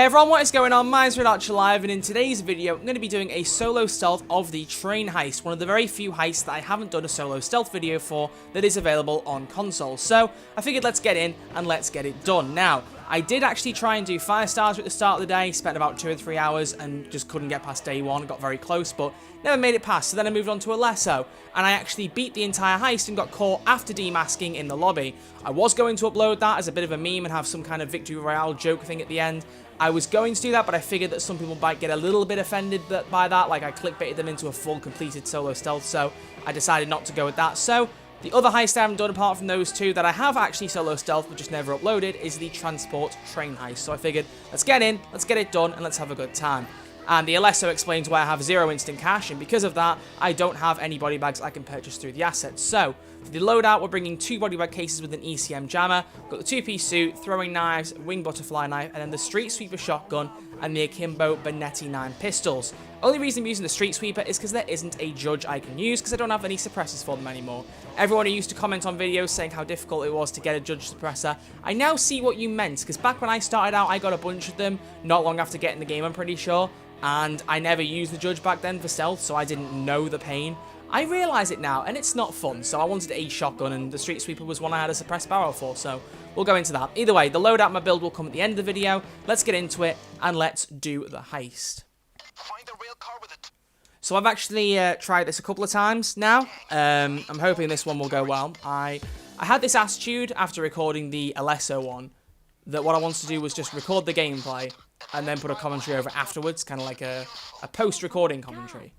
everyone, what is going on? Mine's Live, and in today's video, I'm going to be doing a solo stealth of the train heist, one of the very few heists that I haven't done a solo stealth video for that is available on console. So, I figured let's get in and let's get it done. Now, I did actually try and do 5 stars at the start of the day, spent about 2 or 3 hours and just couldn't get past day 1, got very close, but never made it past. So then I moved on to a Lesso, and I actually beat the entire heist and got caught after demasking in the lobby. I was going to upload that as a bit of a meme and have some kind of victory royale joke thing at the end. I was going to do that, but I figured that some people might get a little bit offended by that, like I clickbaited them into a full completed solo stealth, so I decided not to go with that. So the other heist I haven't done apart from those 2 that I have actually solo stealth but just never uploaded is the transport train heist. So I figured, let's get in, let's get it done, and let's have a good time. And the Alesso explains why I have 0 instant cash, and because of that, I don't have any body bags I can purchase through the assets. So, for the loadout, we're bringing 2 body bag cases with an ECM jammer, got the 2-piece suit, throwing knives, wing butterfly knife, and then the street sweeper shotgun, and the Akimbo Benetti 9 pistols. Only reason I'm using the street sweeper is because there isn't a judge I can use, because I don't have any suppressors for them anymore. Everyone who used to comment on videos saying how difficult it was to get a judge suppressor, I now see what you meant, because back when I started out, I got a bunch of them, not long after getting the game, I'm pretty sure. And I never used the judge back then for stealth, so I didn't know the pain. I realise it now, and it's not fun, so I wanted a shotgun, and the street sweeper was one I had a suppressed barrel for, so we'll go into that. Either way, the loadout my build will come at the end of the video. Let's get into it, and let's do the heist. Find a rail car with it. So I've actually tried this a couple of times now. I'm hoping this one will go well. I had this attitude after recording the Alesso one, that what I wanted to do was just record the gameplay, and then put a commentary over afterwards, kind of like a post-recording commentary,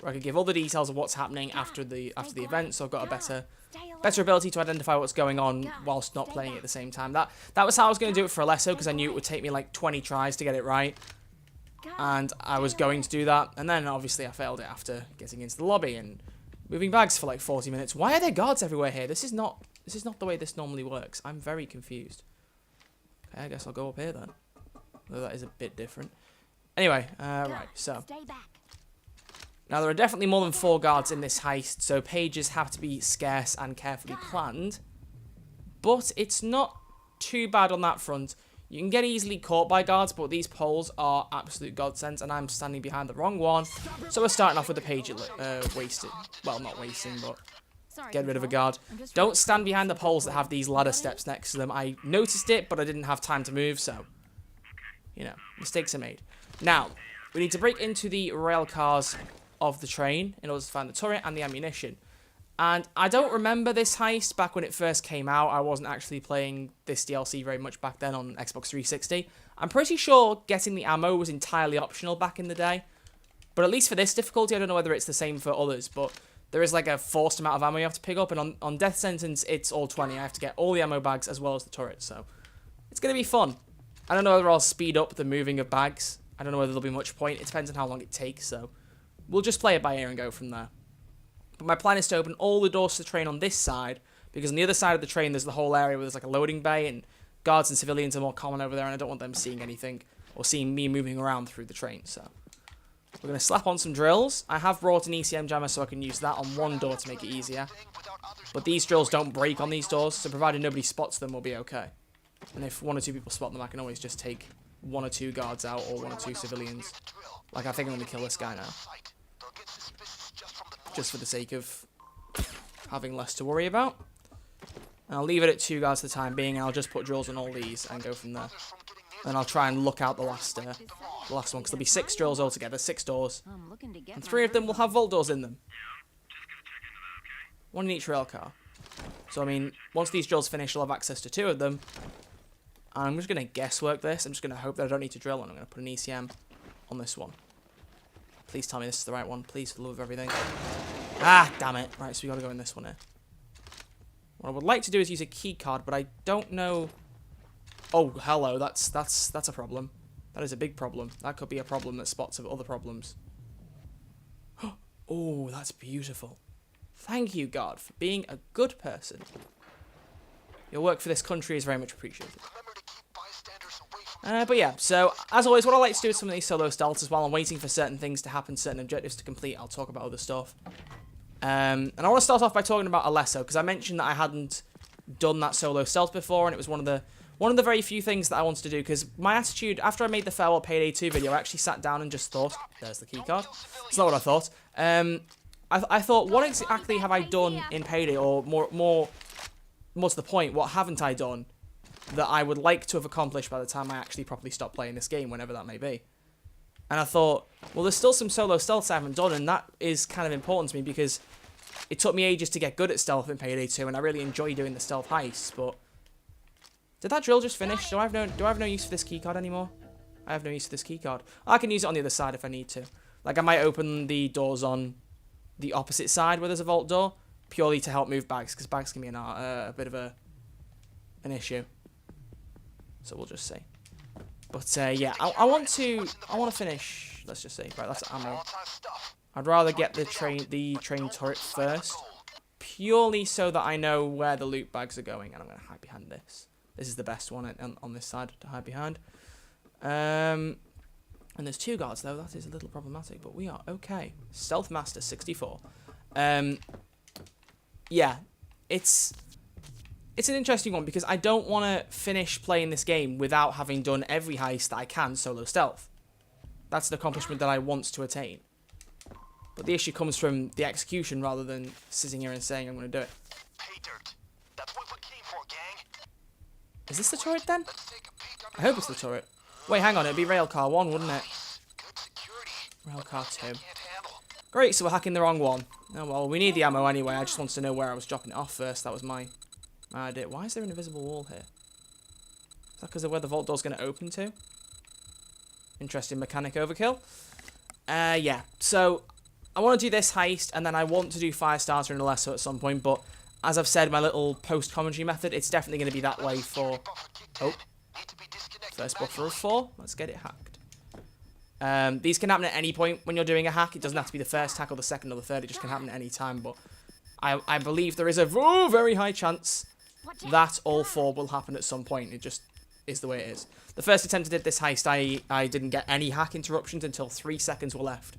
where I could give all the details of what's happening after the event, so I've got a better ability to identify what's going on whilst not playing it at the same time. That was how I was going to do it for Alesso, because I knew it would take me like 20 tries to get it right, and I was going to do that, and then obviously I failed it after getting into the lobby and moving bags for like 40 minutes. Why are there guards everywhere here? This is not the way this normally works. I'm very confused. Okay, I guess I'll go up here then. Though that is a bit different. Anyway, right, so. Now, there are definitely more than 4 guards in this heist, so pages have to be scarce and carefully planned. But it's not too bad on that front. You can get easily caught by guards, but these poles are absolute godsends, and I'm standing behind the wrong one. So we're starting off with the page wasted. Well, not wasting, but get rid of a guard. Don't stand behind the poles that have these ladder steps next to them. I noticed it, but I didn't have time to move, so, you know, mistakes are made. Now, we need to break into the rail cars of the train in order to find the turret and the ammunition. And I don't remember this heist back when it first came out. I wasn't actually playing this DLC very much back then on Xbox 360. I'm pretty sure getting the ammo was entirely optional back in the day. But at least for this difficulty, I don't know whether it's the same for others, but there is like a forced amount of ammo you have to pick up, and on Death Sentence, it's all 20. I have to get all the ammo bags as well as the turret, so it's going to be fun. I don't know whether I'll speed up the moving of bags. I don't know whether there'll be much point. It depends on how long it takes, so we'll just play it by ear and go from there. But my plan is to open all the doors to the train on this side, because on the other side of the train there's the whole area where there's like a loading bay, and guards and civilians are more common over there, and I don't want them seeing anything or seeing me moving around through the train, so we're going to slap on some drills. I have brought an ECM jammer so I can use that on one door to make it easier. But these drills don't break on these doors, so provided nobody spots them, we'll be okay. And if 1 or 2 people spot them, I can always just take 1 or 2 guards out, or 1 or 2 civilians. Like, I think I'm going to kill this guy now, just for the sake of having less to worry about. And I'll leave it at 2 guards for the time being, and I'll just put drills on all these and go from there. Then I'll try and look out the last one, because there'll be 6 drills altogether, 6 doors, and 3 of them will have vault doors in them. 1 in each rail car. So, I mean, once these drills finish, I'll have access to 2 of them. And I'm just going to guesswork this. I'm just going to hope that I don't need to drill, and I'm going to put an ECM on this one. Please tell me this is the right one. Please, for the love of everything. Ah, damn it. Right, so we got to go in this one here. What I would like to do is use a key card, but I don't know. Oh, hello. That's a problem. That is a big problem. That could be a problem that spots of other problems. Oh, that's beautiful. Thank you, God, for being a good person. Your work for this country is very much appreciated. But yeah, so as always, what I like to do with some of these solo stealths is while I'm waiting for certain things to happen, certain objectives to complete, I'll talk about other stuff. And I want to start off by talking about Alesso, because I mentioned that I hadn't done that solo stealth before, and it was one of one of the very few things that I wanted to do, because my attitude, after I made the Farewell Payday 2 video, I actually sat down and just thought, there's the keycard. It's not what I thought. I thought, what exactly have I done in Payday, or more to the point, what haven't I done that I would like to have accomplished by the time I actually properly stop playing this game, whenever that may be. And I thought, well, there's still some solo stealths I haven't done, and that is kind of important to me, because it took me ages to get good at stealth in Payday 2, and I really enjoy doing the stealth heists, but... Did that drill just finish? Do I have no use for this keycard anymore? I have no use for this keycard. I can use it on the other side if I need to. Like, I might open the doors on the opposite side where there's a vault door, purely to help move bags, because bags can be a bit of an issue. So we'll just see. But yeah, I want to finish. Let's just see. Right, that's ammo. I'd rather get the train turret first, purely so that I know where the loot bags are going, and I'm going to hide behind this. This is the best one on this side to hide behind. And there's 2 guards though. That is a little problematic, but we are okay. Stealth Master 64. Yeah, it's an interesting one, because I don't want to finish playing this game without having done every heist that I can solo stealth. That's an accomplishment that I want to attain. But the issue comes from the execution rather than sitting here and saying I'm going to do it. Pay dirt. That's what we came for, gang. Is this the turret then? Let's take a peek I under hope it's the turret. Wait, hang on, it'd be Railcar 1, wouldn't it? Good security. Railcar 2. Can't handle. Great, so we're hacking the wrong one. Oh well, we need the ammo anyway. I just wanted to know where I was dropping it off first. That was my idea. Why is there an invisible wall here? Is that because of where the vault door's going to open to? Interesting mechanic overkill. Yeah, so I want to do this heist, and then I want to do Firestarter and Alesso at some point, but as I've said, my little post-commentary method, it's definitely going to be that way for... Oh, first buffer of 4. Let's get it hacked. These can happen at any point when you're doing a hack. It doesn't have to be the first hack or the second or the third. It just can happen at any time, but I believe there is a very high chance that all 4 will happen at some point. It just is the way it is. The first attempt I did this heist, I didn't get any hack interruptions until 3 seconds were left.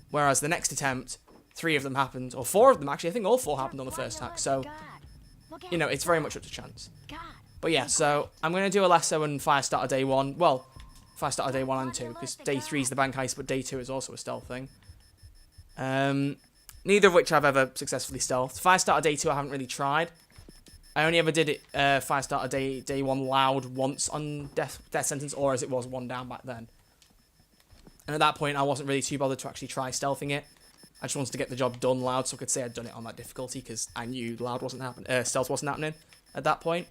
Whereas the next attempt, 3 of them happened, or 4 of them actually. I think all 4 happened on the first hack. So, you know, it's very much up to chance. But yeah, so I'm going to do Alesso and Firestarter day 1. Well, Firestarter day 1 and 2, because day 3 is the bank heist, but day 2 is also a stealth thing. Neither of which I've ever successfully stealthed. Firestarter day 2 I haven't really tried. I only ever did it Firestarter day 1 loud once on death sentence, or as it was 1 down back then. And at that point, I wasn't really too bothered to actually try stealthing it. I just wanted to get the job done loud, so I could say I'd done it on that difficulty, because I knew loud wasn't happening, stealth wasn't happening at that point.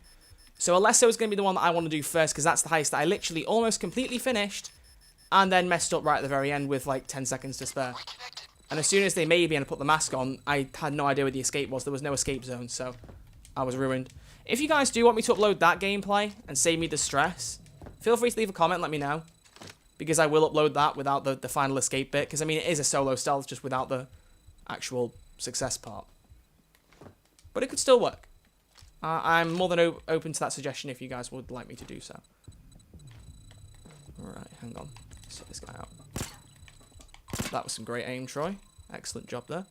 So Alesso is going to be the one that I want to do first, because that's the heist that I literally almost completely finished, and then messed up right at the very end with like 10 seconds to spare. And as soon as they made me and I put the mask on, I had no idea where the escape was. There was no escape zone, so I was ruined. If you guys do want me to upload that gameplay and save me the stress, feel free to leave a comment and let me know, because I will upload that without the final escape bit, because I mean it is a solo stealth just without the actual success part. But it could still work. I'm more than open to that suggestion if you guys would like me to do so. Alright, hang on. Let's sort this guy out. That was some great aim, Troy. Excellent job there.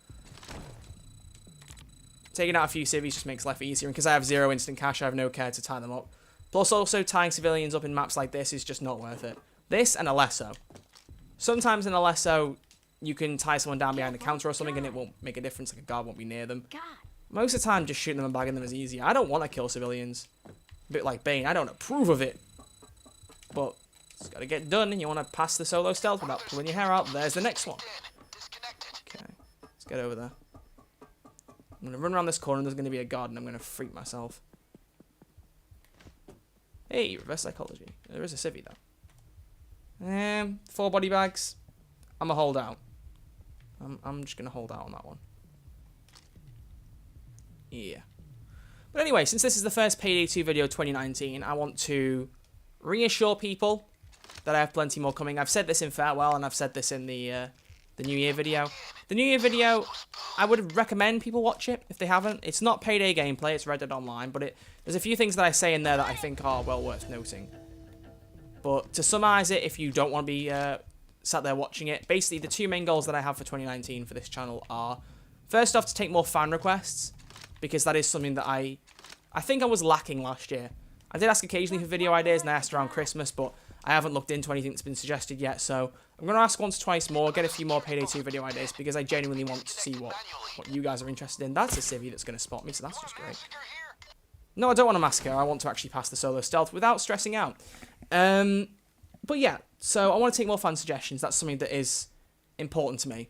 Taking out a few civvies just makes life easier, and because I have 0 instant cash, I have no care to tie them up. Plus, also, tying civilians up in maps like this is just not worth it. This and Alesso. Sometimes in Alesso, you can tie someone down behind a counter or something, and it won't make a difference, like a guard won't be near them. Most of the time, just shooting them and bagging them is easier. I don't want to kill civilians. A bit like BAIN. I don't approve of it. But it's got to get done, and you want to pass the solo stealth without pulling your hair out. There's the next one. Okay, let's get over there. I'm going to run around this corner, and there's going to be a guard, and I'm going to freak myself. Hey, reverse psychology. There is a civvy, though. 4 body bags. I'm going to hold out. I'm just going to hold out on that one. Yeah. But anyway, since this is the first Payday 2 video 2019, I want to reassure people that I have plenty more coming. I've said this in Farewell, and I've said this in the New Year video. The New Year video, I would recommend people watch it if they haven't. It's not Payday gameplay, it's Red Dead Online, but there's a few things that I say in there that I think are well worth noting. But to summarise it, if you don't want to be sat there watching it, basically the 2 main goals that I have for 2019 for this channel are, first off, to take more fan requests, because that is something that I think I was lacking last year. I did ask occasionally for video ideas, and I asked around Christmas, but I haven't looked into anything that's been suggested yet, so I'm going to ask once or twice more, get a few more Payday 2 video ideas, because I genuinely want to see what you guys are interested in. That's a civvy that's going to spot me, so that's just great. No, I don't want to massacre. I want to actually pass the solo stealth without stressing out. But yeah, so I want to take more fan suggestions. That's something that is important to me.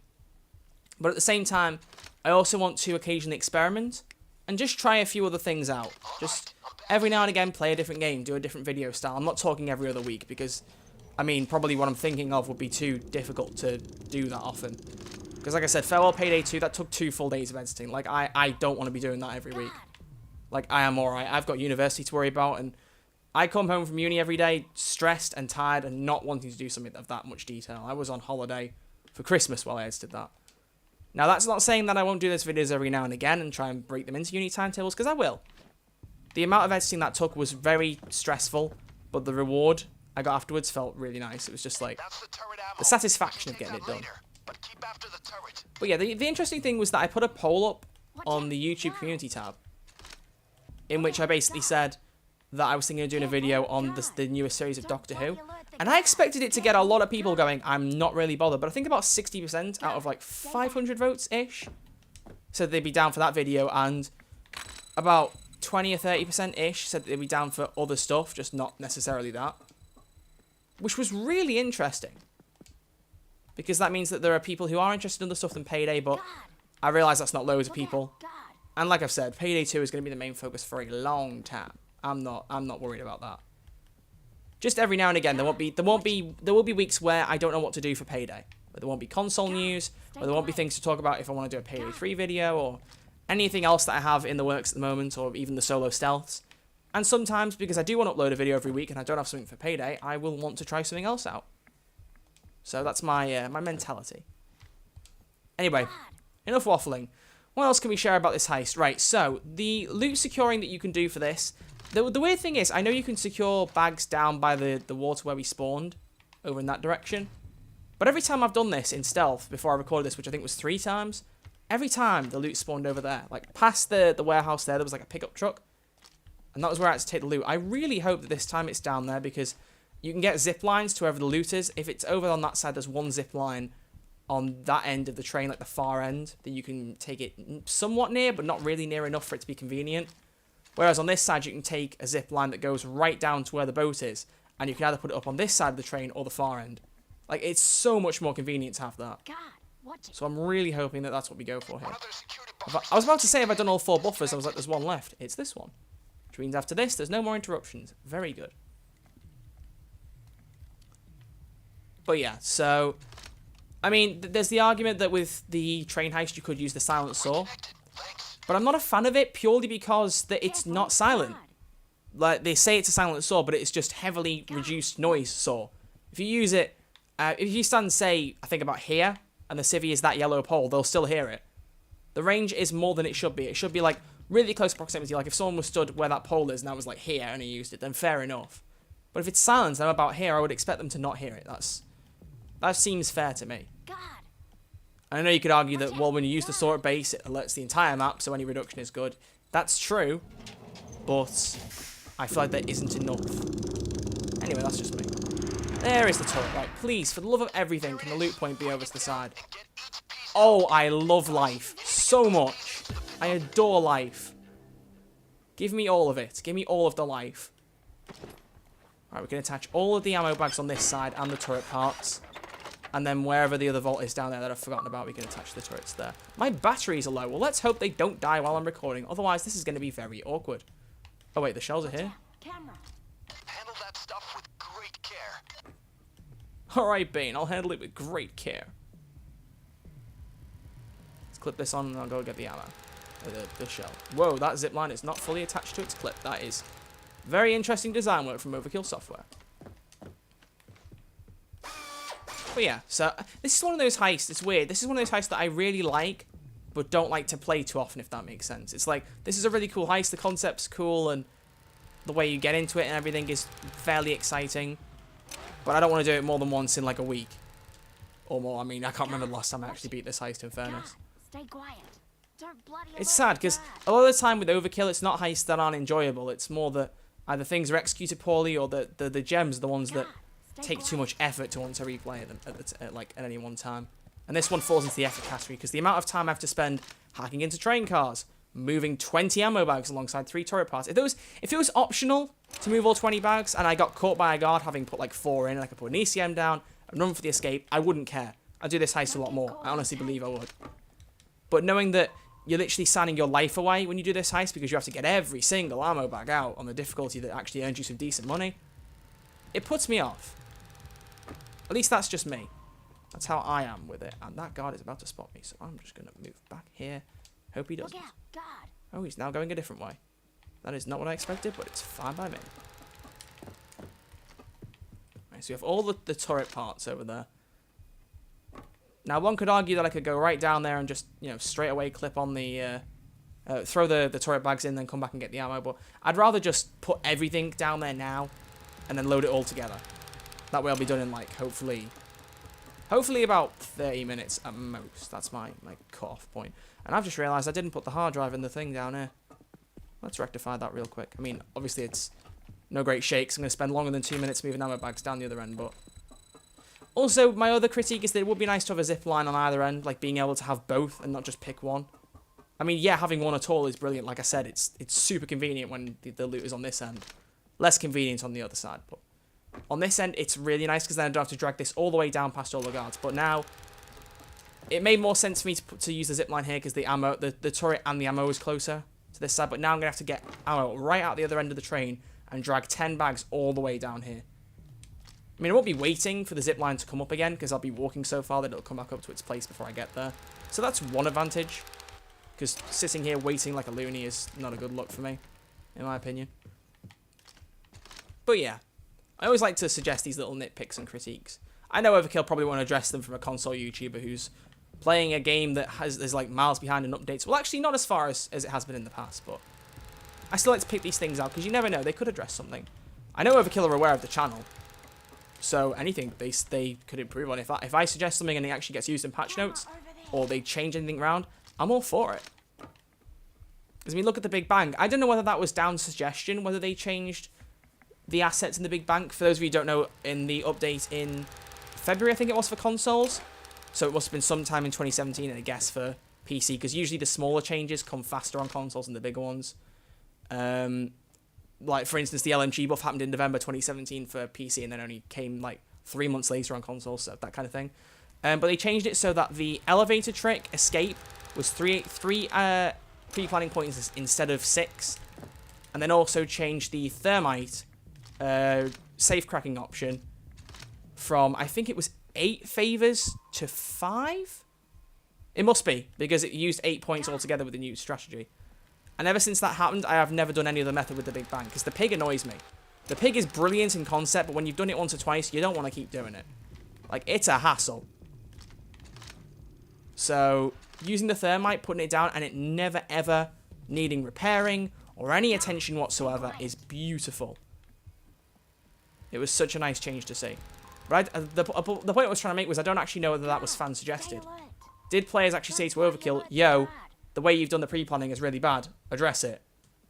But at the same time, I also want to occasionally experiment and just try a few other things out. Just every now and again, play a different game, do a different video style. I'm not talking every other week because, I mean, probably what I'm thinking of would be too difficult to do that often. Because like I said, Farewell Payday 2, that took 2 full days of editing. Like, I don't want to be doing that every week. Like, I am alright. I've got university to worry about, and I come home from uni every day stressed and tired and not wanting to do something of that much detail. I was on holiday for Christmas while I edited that. Now, that's not saying that I won't do those videos every now and again and try and break them into uni timetables, because I will. The amount of editing that took was very stressful, but the reward I got afterwards felt really nice. It was just like the satisfaction of getting it done. But yeah, the interesting thing was that I put a poll up on the YouTube community tab, in which I basically said that I was thinking of doing a video on the newest series of Doctor Who. And I expected it to get a lot of people going, I'm not really bothered. But I think about 60% out of like 500 votes-ish said they'd be down for that video. And about 20 or 30%-ish said they'd be down for other stuff, just not necessarily that. Which was really interesting. Because that means that there are people who are interested in other stuff than Payday, but I realise that's not loads of people. And like I've said, Payday 2 is going to be the main focus for a long time. I'm not worried about that. Just every now and again, there will be weeks where I don't know what to do for Payday. Where there won't be console news, where there won't be things to talk about if I want to do a Payday 3 video, or anything else that I have in the works at the moment, or even the solo stealths. And sometimes, because I do want to upload a video every week and I don't have something for Payday, I will want to try something else out. So that's my my mentality. Anyway, enough waffling. What else can we share about this heist? Right, so the loot securing that you can do for this. The weird thing is, I know you can secure bags down by the water where we spawned, over in that direction. But every time I've done this in stealth, before I recorded this, which I think was 3 times, every time the loot spawned over there. Like, past the warehouse there was like a pickup truck. And that was where I had to take the loot. I really hope that this time it's down there, because you can get zip lines to wherever the loot is. If it's over on that side, there's one zip line on that end of the train, like the far end, that you can take it somewhat near, but not really near enough for it to be convenient. Whereas on this side, you can take a zip line that goes right down to where the boat is, and you can either put it up on this side of the train or the far end. Like, it's so much more convenient to have that. So I'm really hoping that that's what we go for here. I was about to say, if I'd done all 4 buffers, I was like, there's one left. It's this one. Which means after this, there's no more interruptions. Very good. But yeah, so I mean, there's the argument that with the train heist, you could use the silent saw. But I'm not a fan of it purely because that it's not silent. Like, they say it's a silent saw, but it's just heavily reduced noise saw. If you use it, if you stand, say, I think about here, and the civvy is that yellow pole, they'll still hear it. The range is more than it should be. It should be, like, really close proximity. Like, if someone was stood where that pole is, and that was, like, here, and he used it, then fair enough. But if it's silent, and I'm about here, I would expect them to not hear it. That seems fair to me. I know you could argue that, well, when you use the saw at base, it alerts the entire map, so any reduction is good. That's true, but I feel like that isn't enough. Anyway, that's just me. There is the turret. Right, please, for the love of everything, can the loot point be over to the side? Oh, I love life so much. I adore life. Give me all of it. Give me all of the life. Right, we're going to attach all of the ammo bags on this side and the turret parts. And then wherever the other vault is down there that I've forgotten about, we can attach the turrets there. My batteries are low. Well, let's hope they don't die while I'm recording. Otherwise, this is going to be very awkward. Oh, wait, the shells are here? Handle that stuff with great care. Alright, BAIN, I'll handle it with great care. Let's clip this on and I'll go get the ammo. The shell. Whoa, that zip line is not fully attached to its clip. That is very interesting design work from Overkill Software. But yeah, so this is one of those heists. It's weird. This is one of those heists that I really like, but don't like to play too often, if that makes sense. It's like, this is a really cool heist. The concept's cool, and the way you get into it and everything is fairly exciting. But I don't want to do it more than once in like a week. Or more. I mean, I can't remember the last time I actually beat this heist, in fairness. Stay quiet. Don't bloody It's sad, because a lot of the time with Overkill, it's not heists that aren't enjoyable. It's more that either things are executed poorly or the gems are the ones that take too much effort to want to replay them at any one time. And this one falls into the effort category because the amount of time I have to spend hacking into train cars, moving 20 ammo bags alongside 3 turret parts. If it was optional to move all 20 bags and I got caught by a guard having put like 4 in and I could put an ECM down and run for the escape, I wouldn't care. I'd do this heist a lot more. I honestly believe I would. But knowing that you're literally signing your life away when you do this heist because you have to get every single ammo bag out on the difficulty that actually earns you some decent money, it puts me off. At least that's just me. That's how I am with it. And that guard is about to spot me, so I'm just going to move back here. Hope he doesn't. Oh, he's now going a different way. That is not what I expected, but it's fine by me. Right, so we have all the turret parts over there. Now, one could argue that I could go right down there and just, straight away clip on the... throw the turret bags in, then come back and get the ammo. But I'd rather just put everything down there now and then load it all together. That way I'll be done in, like, hopefully about 30 minutes at most. That's my cut-off point. And I've just realised I didn't put the hard drive in the thing down here. Let's rectify that real quick. I mean, obviously it's no great shakes. I'm going to spend longer than 2 minutes moving ammo bags down the other end, but... Also, my other critique is that it would be nice to have a zip line on either end, like being able to have both and not just pick one. I mean, yeah, having one at all is brilliant. Like I said, it's super convenient when the loot is on this end. Less convenient on the other side, but... On this end, it's really nice because then I don't have to drag this all the way down past all the guards. But now, it made more sense for me to use the zipline here because the ammo, the turret and the ammo is closer to this side. But now I'm going to have to get ammo right out the other end of the train and drag 10 bags all the way down here. I mean, I won't be waiting for the zipline to come up again because I'll be walking so far that it'll come back up to its place before I get there. So that's one advantage. Because sitting here waiting like a loony is not a good look for me, in my opinion. But yeah. I always like to suggest these little nitpicks and critiques. I know Overkill probably won't address them from a console YouTuber who's playing a game that is like miles behind in updates. Well, actually, not as far as it has been in the past, but I still like to pick these things out because you never know. They could address something. I know Overkill are aware of the channel, so anything they could improve on. If I suggest something and it actually gets used in patch notes, or they change anything around, I'm all for it. Because I mean, look at the Big Bang. I don't know whether that was down to suggestion, whether they changed the assets in the Big Bang. For those of you who don't know, in the update in February, I think it was for consoles. So it must have been sometime in 2017, I guess, for PC. Because usually the smaller changes come faster on consoles than the bigger ones. Like, for instance, the LMG buff happened in November 2017 for PC and then only came, like, 3 months later on consoles, so that kind of thing. But they changed it so that the elevator trick, escape, was three pre-planning points instead of 6. And then also changed the thermite safe cracking option from, I think it was 8 favors to 5? It must be, because it used 8 points altogether with the new strategy. And ever since that happened, I have never done any other method with the Big Bang, because the pig annoys me. The pig is brilliant in concept, but when you've done it once or twice, you don't want to keep doing it. Like, it's a hassle. So, using the thermite, putting it down, and it never ever needing repairing or any attention whatsoever is beautiful. It was such a nice change to see. Right? The point I was trying to make was I don't actually know whether that was fan suggested. Did players actually say to Overkill, yo, the way you've done the pre-planning is really bad, address it?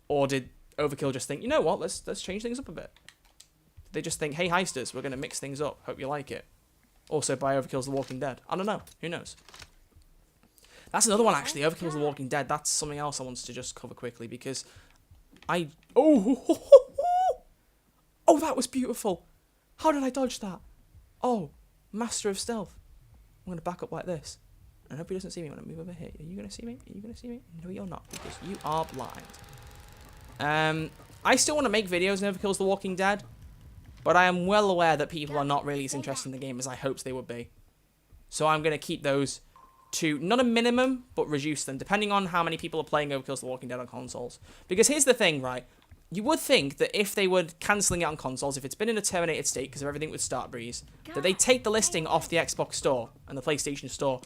Or did Overkill just think, you know what, let's change things up a bit? Did they just think, hey heisters, we're going to mix things up, hope you like it? Also by Overkill's The Walking Dead. I don't know, who knows? That's another one actually, Overkill's The Walking Dead. That's something else I wanted to just cover quickly because Oh, that was beautiful. How did I dodge that? Oh, master of stealth. I'm going to back up like this. I hope he doesn't see me when I move over here. Are you going to see me? Are you going to see me? No, you're not, because you are blind. I still want to make videos in Overkill's The Walking Dead, but I am well aware that people are not really as interested in the game as I hoped they would be. So I'm going to keep those to, not a minimum, but reduce them, depending on how many people are playing Overkill's The Walking Dead on consoles. Because here's the thing, right? You would think that if they were cancelling it on consoles, if it's been in a terminated state because of everything with Startbreeze, that they'd take the listing off the Xbox Store and the PlayStation Store.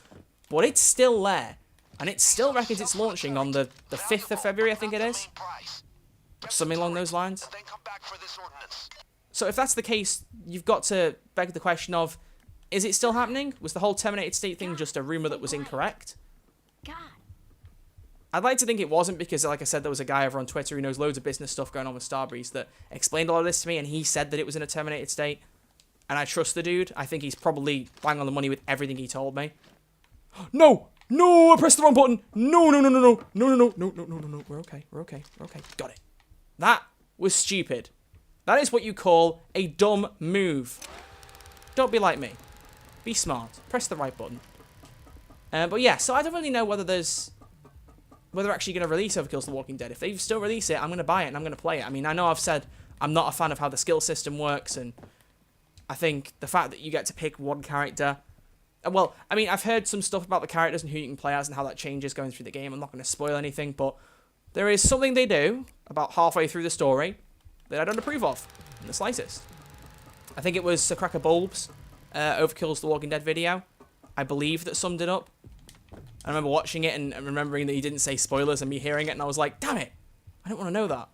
But it's still there. And it still reckons it's launching on the 5th of February, I think it is. Something along those lines. So if that's the case, you've got to beg the question of, is it still happening? Was the whole terminated state thing just a rumour that was incorrect? I'd like to think it wasn't because, like I said, there was a guy over on Twitter who knows loads of business stuff going on with Starbreeze that explained a lot of this to me, and he said that it was in a terminated state. And I trust the dude. I think he's probably bang on the money with everything he told me. No! No! I pressed the wrong button! No, no, no, no, no. No, no, no, no, no, no, no, no. We're okay. We're okay. We're okay. Got it. That was stupid. That is what you call a dumb move. Don't be like me. Be smart. Press the right button. But yeah, so I don't really know whether they're actually going to release Overkill's The Walking Dead. If they still release it, I'm going to buy it and I'm going to play it. I mean, I know I've said I'm not a fan of how the skill system works, and I think the fact that you get to pick one character... Well, I mean, I've heard some stuff about the characters and who you can play as and how that changes going through the game. I'm not going to spoil anything, but there is something they do about halfway through the story that I don't approve of in the slightest. I think it was Sir Cracker Bulb's Overkill's The Walking Dead video, I believe, that summed it up. I remember watching it and remembering that he didn't say spoilers and me hearing it, and I was like, damn it, I don't want to know that.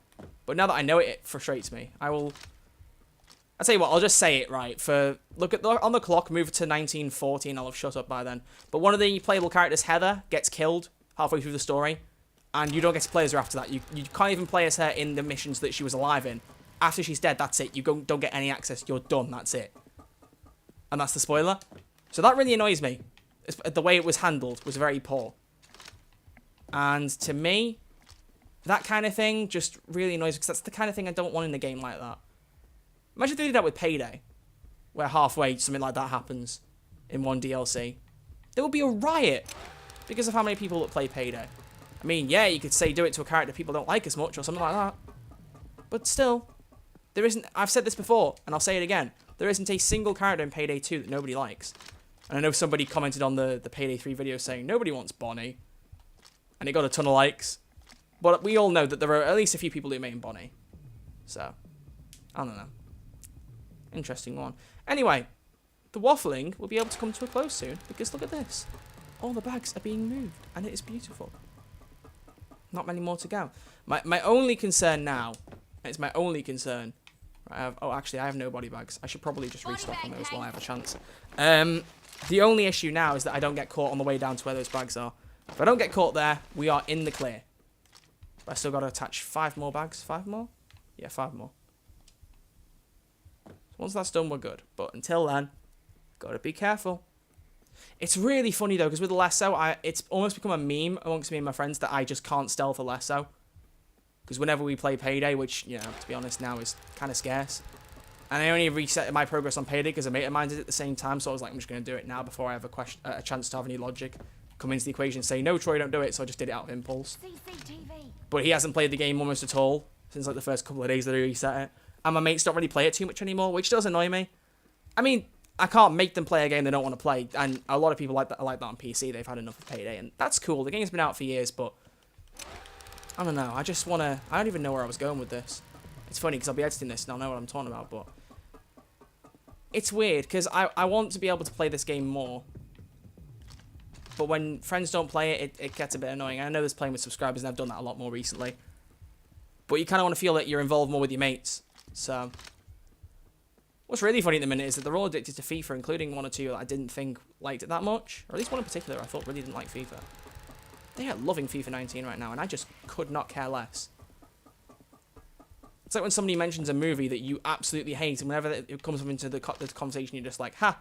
But now that I know it, it frustrates me. I'll tell you what, I'll just say it, right? Look at on the clock, move to 1914, I'll have shut up by then. But one of the playable characters, Heather, gets killed halfway through the story, and you don't get to play as her after that. You can't even play as her in the missions that she was alive in. After she's dead, that's it. You don't get any access. You're done. That's it. And that's the spoiler. So that really annoys me. The way it was handled was very poor. And to me, that kind of thing just really annoys me, because that's the kind of thing I don't want in a game like that. Imagine if they did that with Payday, where halfway something like that happens in one DLC. There would be a riot because of how many people that play Payday. I mean, yeah, you could say do it to a character people don't like as much or something like that. But still, there isn't... I've said this before, and I'll say it again. There isn't a single character in Payday 2 that nobody likes. And I know somebody commented on the Payday 3 video saying, nobody wants Bonnie. And it got a ton of likes. But we all know that there are at least a few people who main Bonnie. So, I don't know. Interesting one. Anyway, the waffling will be able to come to a close soon, because look at this. All the bags are being moved, and it is beautiful. Not many more to go. My only concern now, it's my only concern. Actually, I have no body bags. I should probably just restock on those while I have a chance. The only issue now is that I don't get caught on the way down to where those bags are. If I don't get caught there, we are in the clear. But I still got to attach 5 more bags. 5 more? Yeah, 5 more. So once that's done, we're good. But until then, got to be careful. It's really funny, though, because with the lasso, it's almost become a meme amongst me and my friends that I just can't stealth a lasso. Because whenever we play Payday, which, you know, to be honest, now is kind of scarce. And I only reset my progress on Payday because a mate of mine did it at the same time. So I was like, I'm just going to do it now before I have a chance to have any logic come into the equation and say, no, Troy, don't do it. So I just did it out of impulse. CCTV. But he hasn't played the game almost at all since like the first couple of days that I reset it. And my mates don't really play it too much anymore, which does annoy me. I mean, I can't make them play a game they don't want to play. And a lot of people like that on PC. They've had enough of Payday. And that's cool. The game's been out for years, but I don't know. I just want to... I don't even know where I was going with this. It's funny because I'll be editing this and I'll know what I'm talking about, but it's weird because I want to be able to play this game more. But when friends don't play it, it gets a bit annoying. I know there's playing with subscribers and I've done that a lot more recently. But you kind of want to feel that you're involved more with your mates. So what's really funny at the minute is that they're all addicted to FIFA, including 1 or 2 that I didn't think liked it that much. Or at least one in particular I thought really didn't like FIFA. They are loving FIFA 19 right now, and I just could not care less. It's like when somebody mentions a movie that you absolutely hate, and whenever it comes into the conversation, you're just like, ha,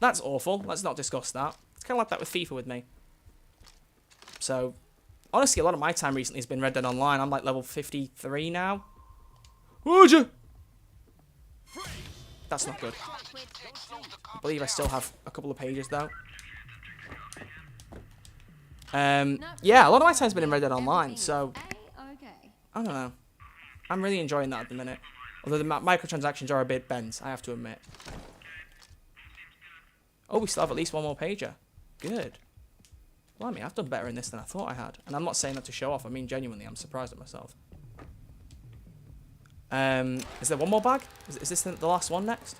that's awful, let's not discuss that. It's kind of like that with FIFA with me. So, honestly, a lot of my time recently has been Red Dead Online. I'm like level 53 now. Would you? That's not good. I believe I still have a couple of pages, though. Yeah, a lot of my time's been in Red Dead Online, so I don't know. I'm really enjoying that at the minute. Although the microtransactions are a bit bent, I have to admit. Oh, we still have at least 1 more pager. Good. Blimey, I've done better in this than I thought I had. And I'm not saying that to show off. I mean, genuinely, I'm surprised at myself. Is there 1 more bag? Is this the last one next?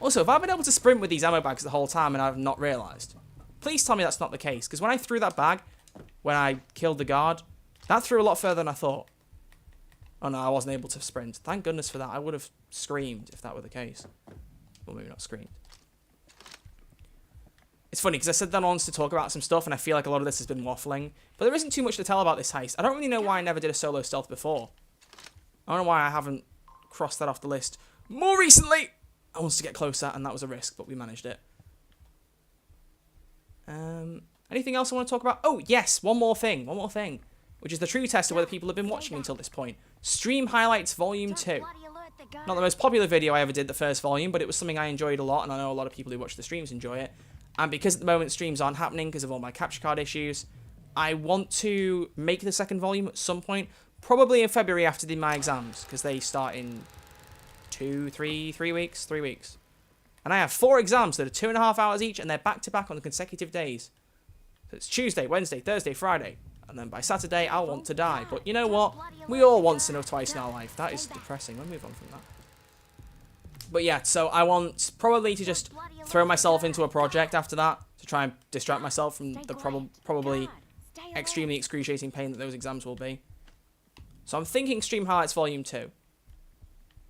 Also, have I been able to sprint with these ammo bags the whole time and I've not realised? Please tell me that's not the case. Because when I threw that bag, when I killed the guard, that threw a lot further than I thought. Oh no, I wasn't able to sprint. Thank goodness for that. I would have screamed if that were the case. Well, maybe not screamed. It's funny because I said that I wanted to talk about some stuff, and I feel like a lot of this has been waffling. But there isn't too much to tell about this heist. I don't really know why I never did a solo stealth before. I don't know why I haven't crossed that off the list more recently. I wanted to get closer, and that was a risk, but we managed it. Anything else I want to talk about? Oh, yes, one more thing, which is the true test of whether people have been watching until this point. Stream Highlights Volume 2. Not the most popular video I ever did, the first volume, but it was something I enjoyed a lot, and I know a lot of people who watch the streams enjoy it. And because at the moment streams aren't happening because of all my capture card issues, I want to make the second volume at some point, probably in February after my exams, because they start in 3 weeks. And I have 4 exams that are 2.5 hours each, and they're back-to-back on the consecutive days. So it's Tuesday, Wednesday, Thursday, Friday. And then by Saturday, I'll want to die. But you know what? We all once and twice in our life. That is depressing. We'll move on from that. But yeah, so I want probably to just throw myself into a project after that to try and distract myself from the probably extremely excruciating pain that those exams will be. So I'm thinking Stream Highlights Volume 2.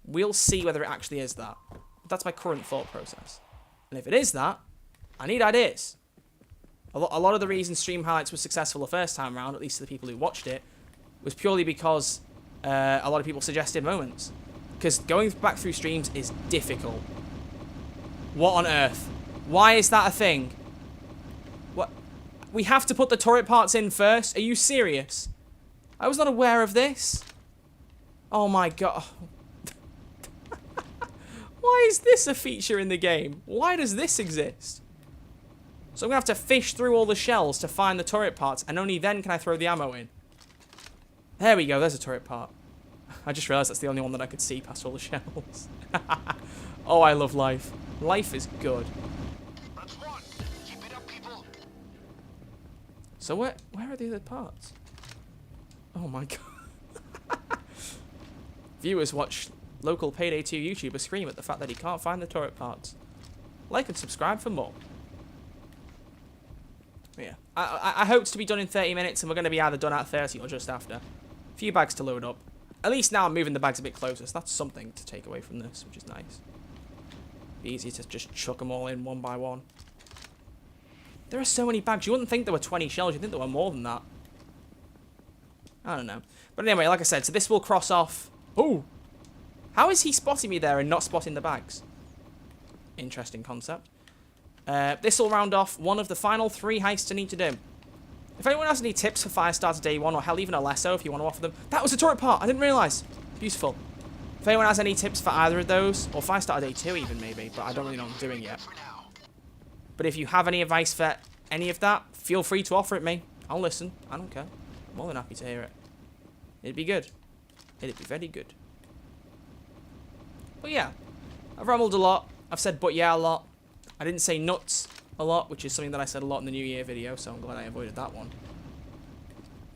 We'll see whether it actually is that. That's my current thought process. And if it is that, I need ideas. A lot of the reason Stream Highlights was successful the first time around, at least to the people who watched it, was purely because a lot of people suggested moments. Because going back through streams is difficult. What on earth? Why is that a thing? What? We have to put the turret parts in first? Are you serious? I was not aware of this. Oh my god. Why is this a feature in the game? Why does this exist? So I'm going to have to fish through all the shells to find the turret parts, and only then can I throw the ammo in. There we go, there's a turret part. I just realised that's the only one that I could see past all the shells. Oh, I love life. Life is good. That's one. Keep it up, people. So where are the other parts? Oh my god. Viewers watch local Payday 2 YouTuber scream at the fact that he can't find the turret parts. Like and subscribe for more. Yeah, I hope to be done in 30 minutes, and we're going to be either done at 30 or just after. A few bags to load up. At least now I'm moving the bags a bit closer, so that's something to take away from this, which is nice. Be easy to just chuck them all in one by one. There are so many bags. You wouldn't think there were 20 shells. You'd think there were more than that. I don't know. But anyway, like I said, so this will cross off... Ooh! How is he spotting me there and not spotting the bags? Interesting concept. This will round off one of the final 3 heists I need to do. If anyone has any tips for Firestarter Day 1, or hell, even a Lesso if you want to offer them. That was a turret part! I didn't realise. Beautiful. If anyone has any tips for either of those, or Firestarter Day 2 even maybe, but I don't really know what I'm doing yet. But if you have any advice for any of that, feel free to offer it me. I'll listen. I don't care. I'm more than happy to hear it. It'd be good. It'd be very good. But yeah, I've rambled a lot. I've said but yeah a lot. I didn't say nuts a lot, which is something that I said a lot in the New Year video, so I'm glad I avoided that one.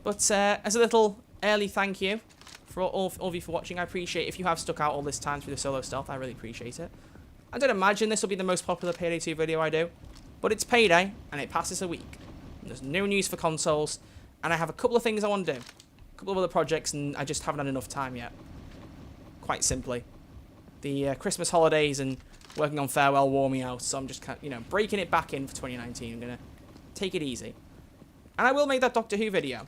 But as a little early thank you for all of you for watching, I appreciate if you have stuck out all this time through the solo stealth. I really appreciate it. I don't imagine this will be the most popular Payday 2 video I do, but it's Payday, and it passes a week. And there's no news for consoles, and I have a couple of things I want to do. A couple of other projects, and I just haven't had enough time yet. Quite simply. The Christmas holidays and working on Farewell wore me out, so I'm just kind of, you know, breaking it back in for 2019. I'm going to take it easy. And I will make that Doctor Who video.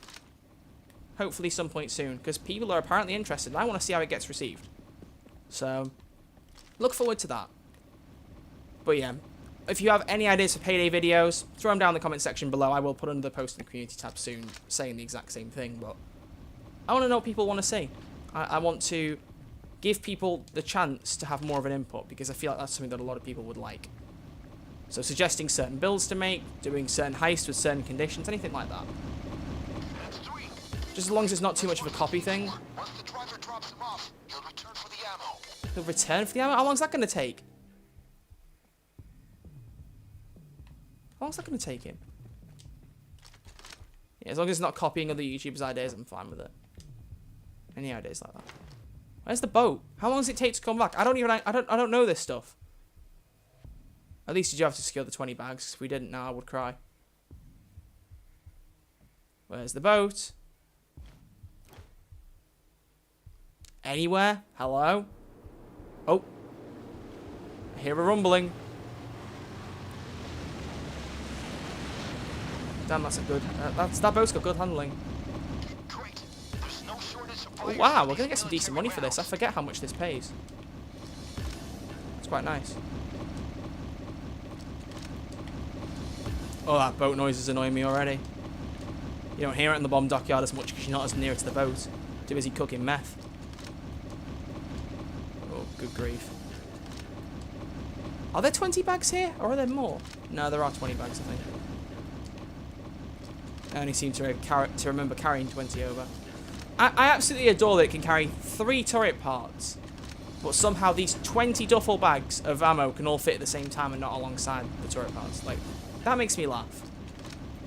Hopefully some point soon, because people are apparently interested, and I want to see how it gets received. So, look forward to that. But yeah, if you have any ideas for Payday videos, throw them down in the comment section below. I will put under the post in the community tab soon, saying the exact same thing, but I want to know what people want to see. I want to give people the chance to have more of an input, because I feel like that's something that a lot of people would like. So suggesting certain builds to make, doing certain heists with certain conditions, anything like that. Just as long as it's not too much of a copy thing. Once the driver drops him off, he'll return for the ammo. He'll return for the ammo? How long is that going to take? How long is that going to take him? Yeah, as long as it's not copying other YouTubers' ideas, I'm fine with it. Any ideas like that? Where's the boat? How long does it take to come back? I don't know this stuff. At least did you have to secure the 20 bags? If we didn't, now I would cry. Where's the boat? Anywhere? Hello? Oh. I hear a rumbling. Damn, that's a good... that boat's got good handling. Great. There's no shortage of Oh, players. wow, we're going to get some decent money for this. I forget how much this pays. It's quite nice. Oh, that boat noise is annoying me already. You don't hear it in the bomb dockyard as much because you're not as near to the boat. Too busy cooking meth. Oh, good grief. Are there 20 bags here, or are there more? No, there are 20 bags, I think. I only seem to remember carrying 20 over. I absolutely adore that it can carry 3 turret parts, but somehow these 20 duffel bags of ammo can all fit at the same time and not alongside the turret parts. Like, that makes me laugh.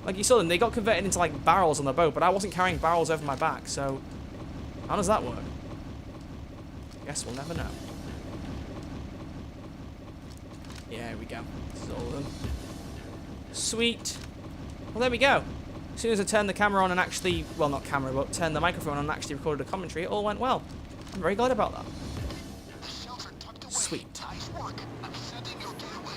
Like, you saw them, they got converted into, like, barrels on the boat, but I wasn't carrying barrels over my back, so how does that work? Guess we'll never know. Yeah, here we go. This is all of them. Sweet. Well, there we go. As soon as I turned the camera on and actually, well, not camera, but turned the microphone on and actually recorded a commentary, it all went well. I'm very glad about that. Sweet. Nice work. I'm sending your getaway.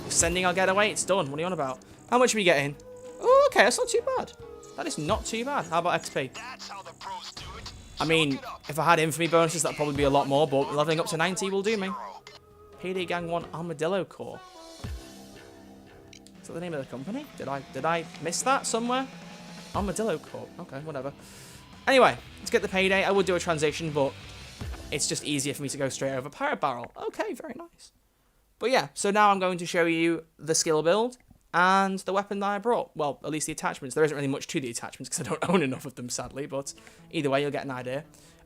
You're sending our getaway? It's done. What are you on about? How much are we getting? Oh, okay, that's not too bad. That is not too bad. How about XP? That's how the pros do it. I mean, if I had infamy bonuses, that'd probably be a lot more, but leveling up to 90 will do me. Payday Gang 1 Armadillo Core. Is that the name of the company? Did I miss that somewhere? Armadillo Core. Okay, whatever. Anyway, let's get the Payday. I would do a transition, but it's just easier for me to go straight over Pirate Barrel. Okay, very nice. But yeah, so now I'm going to show you the skill build and the weapon that I brought. Well, at least the attachments. There isn't really much to the attachments because I don't own enough of them, sadly, but either way, you'll get an idea.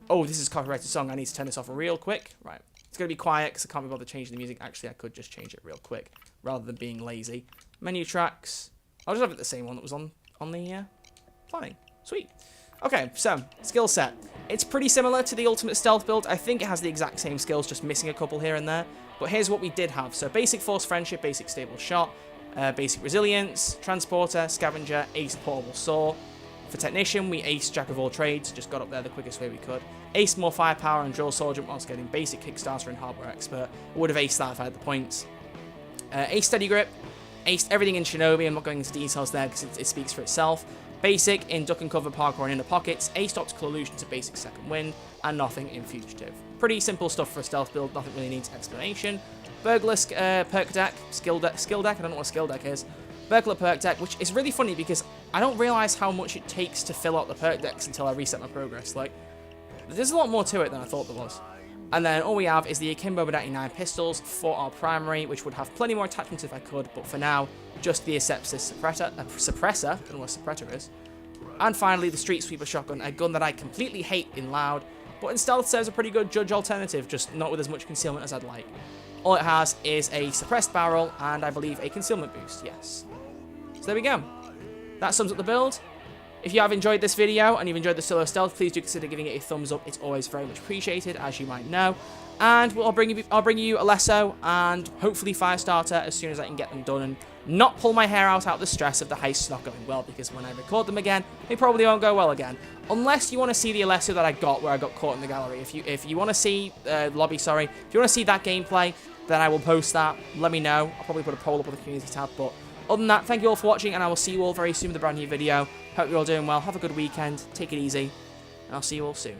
Oh, this is a copyrighted song. I need to turn this off real quick. Right. It's going to be quiet because I can't be bothered changing the music. Actually, I could just change it real quick rather than being lazy. Menu tracks. I'll just have it the same one that was on the planning. Sweet. Okay, so, skill set. It's pretty similar to the Ultimate Stealth build. I think it has the exact same skills, just missing a couple here and there. But here's what we did have. So, basic Force Friendship, basic Stable Shot, basic Resilience, Transporter, Scavenger, Ace Portable Saw. For Technician, we aced Jack of all trades, just got up there the quickest way we could. Aced more Firepower and Drill Sergeant whilst getting basic Kickstarter and Hardware Expert. I would have aced that if I had the points. Aced Steady Grip, aced everything in Shinobi. I'm not going into details there because it speaks for itself. Basic in Duck and Cover, Parkour and Inner Pockets. Aced Optical Illusion to basic Second Wind. And nothing in Fugitive. Pretty simple stuff for a stealth build, nothing really needs explanation. Burglar perk deck, skill deck, I don't know what a skill deck is. Burglar perk deck, which is really funny because I don't realise how much it takes to fill out the perk decks until I reset my progress. Like, there's a lot more to it than I thought there was. And then all we have is the Akimbo Badati-9 pistols for our primary, which would have plenty more attachments if I could, but for now, just the Asepsis suppressor, I don't know what a suppressor is. And finally, the Street Sweeper shotgun, a gun that I completely hate in loud, but in stealth serves a pretty good judge alternative, just not with as much concealment as I'd like. All it has is a suppressed barrel and I believe a concealment boost, yes. So there we go. That sums up the build. If you have enjoyed this video and you've enjoyed the solo stealth, please do consider giving it a thumbs up. It's always very much appreciated, as you might know. And I'll bring you Alesso and hopefully Firestarter as soon as I can get them done and not pull my hair out the stress of the heists not going well, because when I record them again, they probably won't go well again. Unless you want to see the Alesso that I got where I got caught in the gallery. If you want to see if you want to see that gameplay, then I will post that. Let me know. I'll probably put a poll up on the community tab, but other than that, thank you all for watching, and I will see you all very soon with a brand new video. Hope you're all doing well. Have a good weekend. Take it easy, and I'll see you all soon.